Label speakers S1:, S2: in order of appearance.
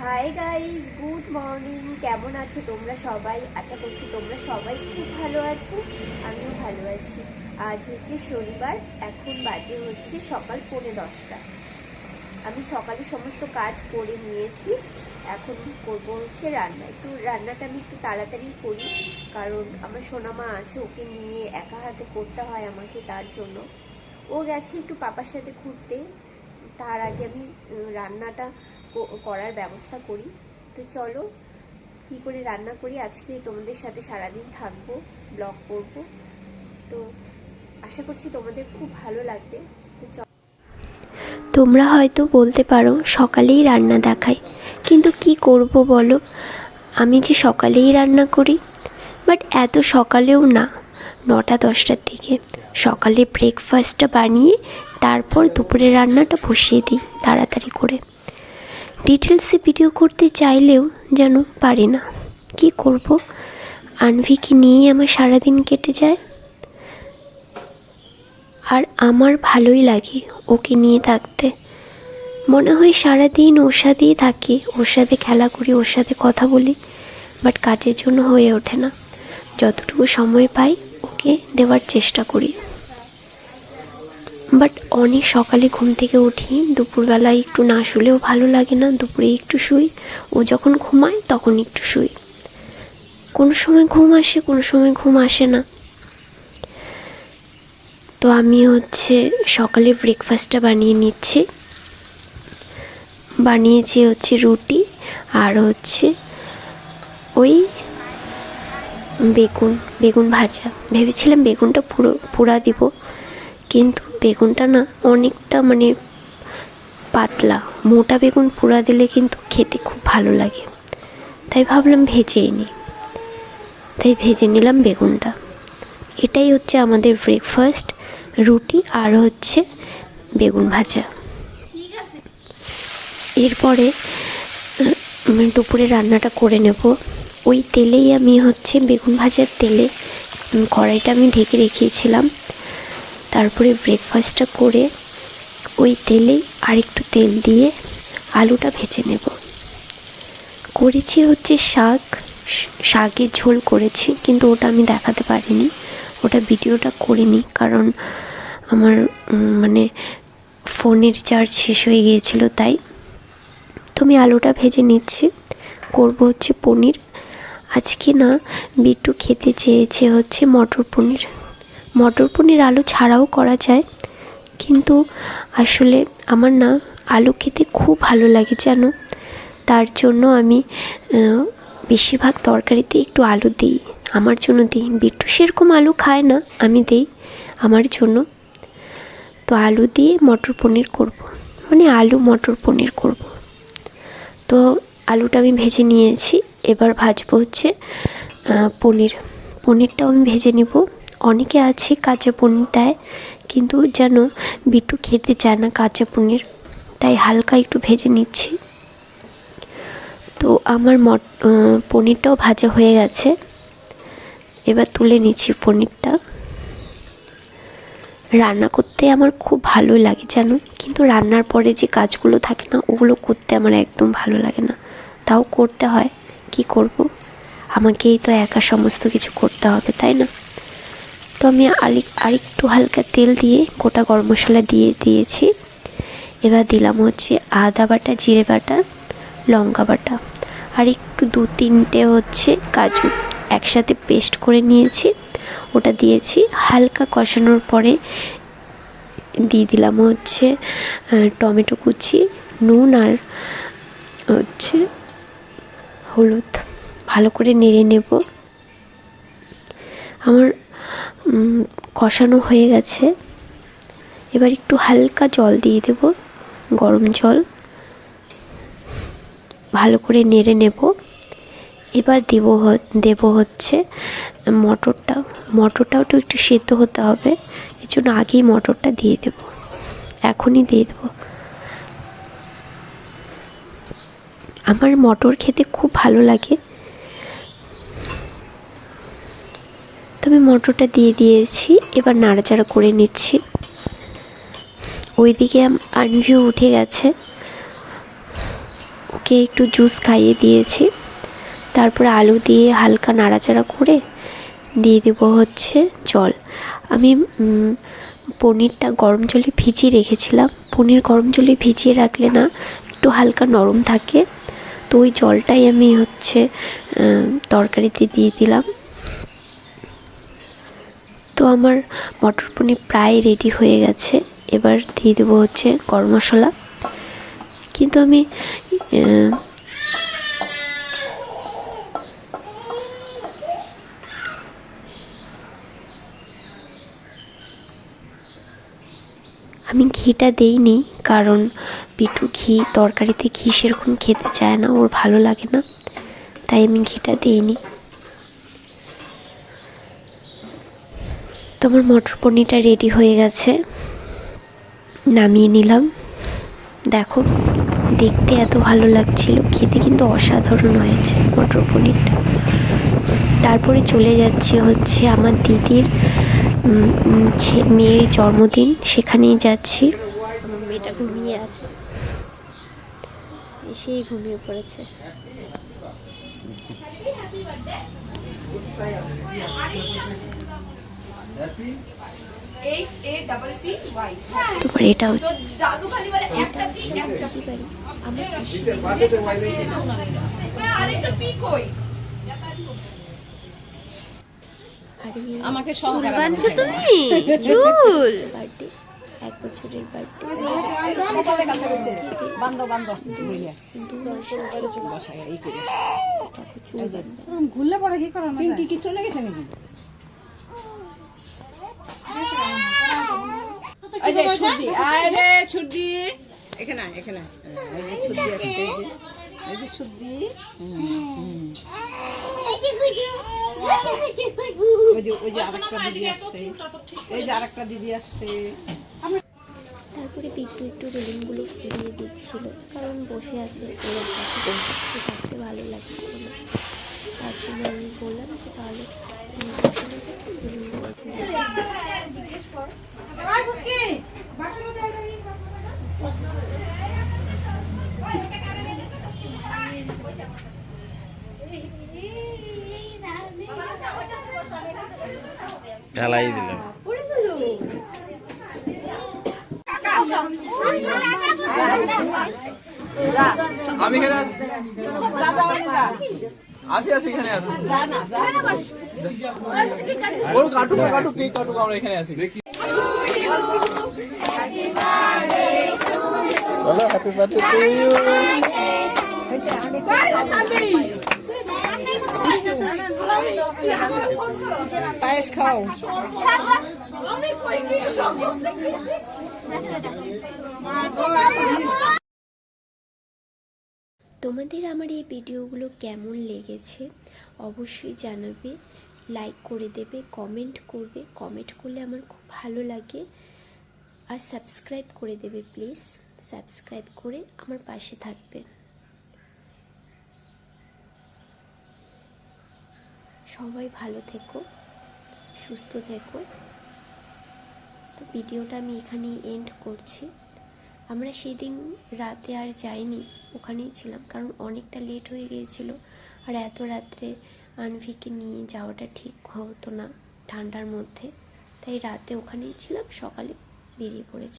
S1: Hi guys, good morning. কেমন আছো তোমরা সবাই? আশা করছি তোমরা সবাই খুব ভালো আছো। আমিও ভালো আছি। আজ হচ্ছে শনিবার, এখন বাজে হচ্ছে সকাল 10:45। আমি সকালে সমস্ত কাজ করে নিয়েছি। এখন করবো হচ্ছে রান্না। রান্নাটা আমি একটু তাড়াতাড়ি করি, কারণ আমার সোনামা আছে, ওকে নিয়ে একা হাতে করতে হয় আমাকে। তার জন্য ও গেছে একটু পাপার সাথে ঘুরতে। তার আগে আমি রান্নাটা করার ব্যবস্থা করি। তো চলো কি করে রান্না করি, আজকে তোমাদের সাথে সারাদিন থাকবো, ব্লগ করব। তো আশা করছি তোমাদের খুব ভালো লাগবে। তো
S2: তোমরা হয়তো বলতে পারো সকালেই রান্না দেখাই, কিন্তু কি করব বলো, আমি যে সকালেই রান্না করি, বাট এত সকালেও না, 9টা-10টার দিকে সকালে ব্রেকফাস্টটা বানিয়ে তারপর দুপুরে রান্নাটা বসিয়ে দিই তাড়াতাড়ি করে। ডিটেলসে ভিডিও করতে চাইলেও যেন পারি না, কি করব, আনভিকে নিয়েই আমার সারাদিন কেটে যায়। আর আমার ভালোই লাগে ওকে নিয়ে থাকতে, মনে হয় সারাদিন ওর সাথেই থাকি, ওর সাথে খেলা করি, ওর সাথে কথা বলি, বাট কাজের জন্য হয়ে ওঠে না। যতটুকু সময় পাই ওকে দেওয়ার চেষ্টা করি, বাট অনেক সকালে ঘুম থেকে উঠি। দুপুরবেলায় একটু না শুলেও ভালো লাগে না, দুপুরে একটু শুই, ও যখন ঘুমায় তখন একটু শুই। কোনো সময় ঘুম আসে, কোনো সময় ঘুম আসে না। তো আমি সকালে ব্রেকফাস্টটা বানিয়েছি হচ্ছে রুটি আর ওই বেগুন ভাজা। ভেবেছিলাম বেগুনটা পুরা দিব, কিন্তু বেগুনটা না অনেকটা পাতলা, মোটা বেগুন পুরা দিলে কিন্তু খেতে খুব ভালো লাগে, তাই ভাবলাম ভেজেই নিই। তাই ভেজে নিলাম বেগুনটা। এটাই হচ্ছে আমাদের ব্রেকফাস্ট, রুটি আর বেগুন ভাজা। এরপরে দুপুরে রান্নাটা করে নেব। ওই তেলেই আমি বেগুন ভাজার তেলে কড়াইটা আমি ঢেকে রেখেছিলাম। তারপরে ব্রেকফাস্টটা করে ওই তেলেই আরেকটু তেল দিয়ে আলুটা ভেজে নেব। করেছি শাকের ঝোল করেছি, কিন্তু ওটা আমি দেখাতে পারিনি, ওটা ভিডিওটা করিনি, কারণ আমার ফোনের চার্জ শেষ হয়ে গিয়েছিল। তাই তো আমি আলুটা ভেজে নিচ্ছি। করব পনির। আজকে না বিট্টু খেতে চেয়েছে মটর পনির আলু ছাড়াও করা যায়, কিন্তু আসলে আমার না আলু খেতে খুব ভালো লাগে জানো। তার জন্য আমি বেশিরভাগ তরকারিতে একটু আলু দিই, আমার জন্য দিই। বিট্টু সেরকম আলু খায় না, আমি দিই আমার জন্য। তো আলু দিয়ে মটর পনির করব, আলু মটর পনির করব। তো আলুটা আমি ভেজে নিয়েছি, এবার ভাজবো পনিরটাও আমি ভেজে নেব। অনেকে আছে কাঁচা পনির দেয়, কিন্তু যেন বিট্টু খেতে চায় না কাঁচা পনির, তাই হালকা একটু ভেজে নিচ্ছি। তো আমার পনিরটাও ভাজা হয়ে গেছে, এবার তুলে নিচ্ছি পনিরটা। রান্না করতে আমার খুব ভালো লাগে জানো, কিন্তু রান্নার পরে যে কাজগুলো থাকে না, ওগুলো করতে আমার একদম ভালো লাগে না। তাও করতে হয়, কি করব, আমাকেই তো একা সমস্ত কিছু করতে হবে, তাই না? তো আমি আরেকটু হালকা তেল দিয়ে গোটা গরম মশলা দিয়েছি। এবার দিলাম আদা বাটা, জিরে বাটা, লঙ্কা বাটা, আর একটু 2-3টে কাজু একসাথে পেস্ট করে নিয়েছি, ওটা দিয়েছি। হালকা কষানোর পরে দিয়ে দিলাম টমেটো কুচি, নুন আর হলুদ। ভালো করে নেড়ে নেব। আমার কষানো হয়ে গেছে, এবার একটু হালকা জল দিয়ে দেব, গরম জল। ভালো করে নেড়ে নেব। এবার দেব মটরটাও তো একটু সেদ্ধ হতে হবে, এর জন্য আগেই মটরটা দিয়ে দেব, এখনই দিয়ে দেব। আমার মটর খেতে খুব ভালো লাগে, তবে মটরটা দিয়ে দিয়েছি। এবার নাড়াচাড়া করে নিচ্ছি। ওইদিকে আনভিউ উঠে গেছে, ওকে একটু জুস খাইয়ে দিয়েছি। তারপরে আলু দিয়ে হালকা নাড়াচাড়া করে দিয়ে দেবো হচ্ছে জল। আমি পনিরটা গরম জলে ভিজিয়ে রেখেছিলাম। পনির গরম জলে ভিজিয়ে রাখলে না একটু হালকা নরম থাকে, তো ওই জলটাই আমি হচ্ছে তরকারিতে দিয়ে দিলাম। তো আমার মটর পনির প্রায় রেডি হয়ে গেছে। এবার দিয়ে দেবো হচ্ছে গরম মশলা। কিন্তু আমি ঘিটা দেইনি, কারণ পিটু ঘি তরকারিতে ঘি সেরকম খেতে চায় না, ওর ভালো লাগে না, তাই আমি ঘিটা দিইনি। তো আমার মটর পনিরটা রেডি হয়ে গেছে, নামিয়ে নিলাম। দেখো দেখতে এত ভালো লাগছিল, খেতে কিন্তু অসাধারণ হয়েছে মটর পনিরটা। তারপরে চলে যাচ্ছি হচ্ছে আমার দিদির মেয়ের জন্মদিন, সেখানেই যাচ্ছি। আমার মেয়েটা ঘুমিয়ে আছে, এসেই ঘুমিয়ে পড়েছে। তারপরে এটা
S3: আমাকে
S2: চুল বাঁধছো তুমি? চুল বার্থডে, 1 বছরের বার্থডে।
S3: বান্ধ বান্ধ ঘুরলে পরে কি করো? পিঙ্কি কি চলে গেছে নাকি? ছুটি এখানে এখানে ছুটি আছে, এই যে ছুটি। ওই যে আরেকটা দিদি আসছে, এই যে আরেকটা দিদি আসছে।
S2: তারপরে একটু একটু বেলুনগুলো ফুলিয়ে দিচ্ছিল, কারণ বসে আছে ওর কাছে থাকতে ভালো লাগছিল না। তার জন্য আমি বললাম যে তাহলে বেলুনগুলো
S4: ঢালাই দিলাম।
S5: আমি এখানে আছি, আছি এখানে আছি। বলো কাটুক কাটুক কেক কাটুক, আমরা এখানে আছি। বলো হ্যাপি বার্থডে টু ইউ।
S3: পায়েস খাও।
S2: তোমাদের আমার এই ভিডিওগুলো কেমন লেগেছে অবশ্যই জানাবে, লাইক করে দেবে, কমেন্ট করবে। কমেন্ট করলে আমার খুব ভালো লাগে। আর সাবস্ক্রাইব করে দেবে প্লিজ, সাবস্ক্রাইব করে আমার পাশে থাকবে। সবাই ভালো থেকো, সুস্থ থেকো। তো ভিডিওটা আমি এখানেই এন্ড করছি। আমরা সেদিন রাতে আর যাইনি, ওখানেই ছিলাম, কারণ অনেকটা লেট হয়ে গিয়েছিল। আর এত রাত্রে আনভিকে নিয়ে যাওয়াটা ঠিক হতো না ঠান্ডার মধ্যে, তাই রাতে ওখানেই ছিলাম, সকালে বেরিয়ে পড়েছি।